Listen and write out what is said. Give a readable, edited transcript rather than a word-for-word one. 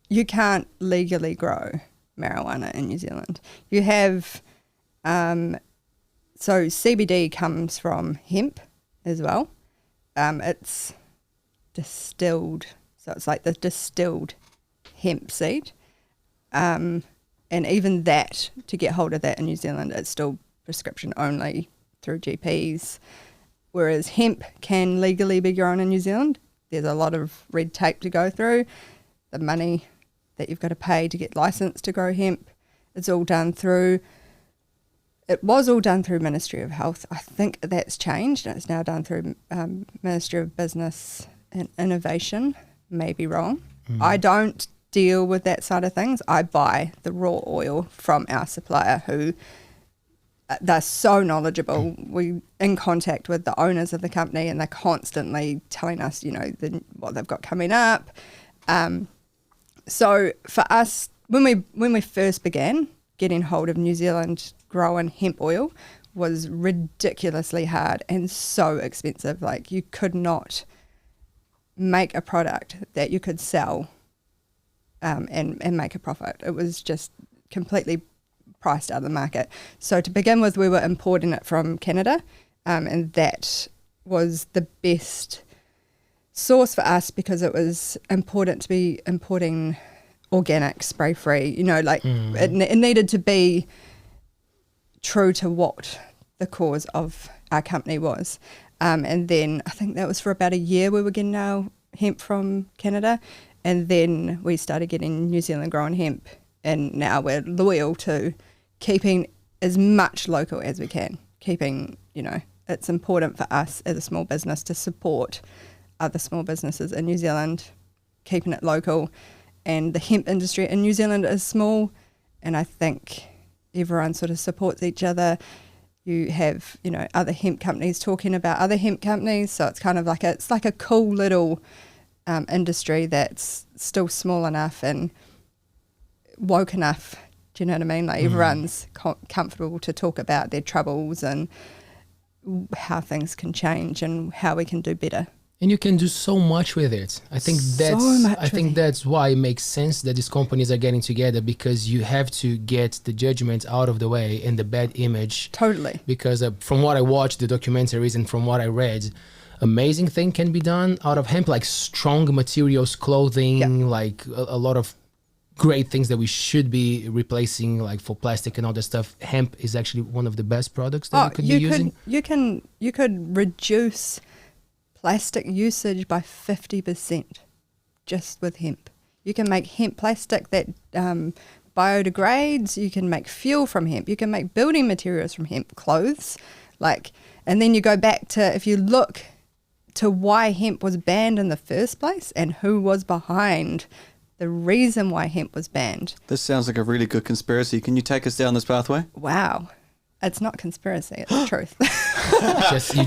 you can't legally grow marijuana in New Zealand. You have, so CBD comes from hemp as well. It's distilled, so it's like the distilled hemp seed. And even that, to get hold of that in New Zealand, it's still prescription only through GPs. Whereas hemp can legally be grown in New Zealand. There's a lot of red tape to go through. The money that you've got to pay to get licensed to grow hemp, it's all done through, it was all done through Ministry of Health. I think that's changed. It's now done through Ministry of Business and Innovation. May be wrong. I don't deal with that side of things. I buy the raw oil from our supplier who they're so knowledgeable. We're in contact with the owners of the company and they're constantly telling us, you know, what they've got coming up. So for us, when we first began getting hold of New Zealand growing hemp oil was ridiculously hard and so expensive. Like you could not make a product that you could sell and make a profit. It was just completely priced out of the market. So to begin with, we were importing it from Canada, and that was the best source for us because it was important to be importing organic, spray-free. You know, like it needed to be true to what the cause of our company was. And then I think that was for about a year we were getting our hemp from Canada, and then we started getting New Zealand grown hemp, and now we're loyal to keeping as much local as we can. Keeping, you know, it's important for us as a small business to support other small businesses in New Zealand, keeping it local. And the hemp industry in New Zealand is small, and I think everyone sort of supports each other. You have, you know, other hemp companies talking about other hemp companies, so it's kind of like it's like a cool little industry that's still small enough and woke enough. Do you know what I mean? Like everyone's comfortable to talk about their troubles and how things can change and how we can do better. And you can do so much with it. I think that's why it makes sense that these companies are getting together, because you have to get the judgment out of the way and the bad image. Totally. Because from what I watched, the documentaries, and from what I read, amazing thing can be done out of hemp, like strong materials, clothing, like a lot of great things that we should be replacing, like for plastic and all that stuff. Hemp is actually one of the best products that we could be using. You could reduce plastic usage by 50% just with hemp. You can make hemp plastic that biodegrades. You can make fuel from hemp. You can make building materials from hemp, clothes, like. And then you go back to, if you look to why hemp was banned in the first place and who was behind the reason why hemp was banned. This sounds like a really good conspiracy. Can you take us down this pathway? Wow. It's not conspiracy, it's the truth. You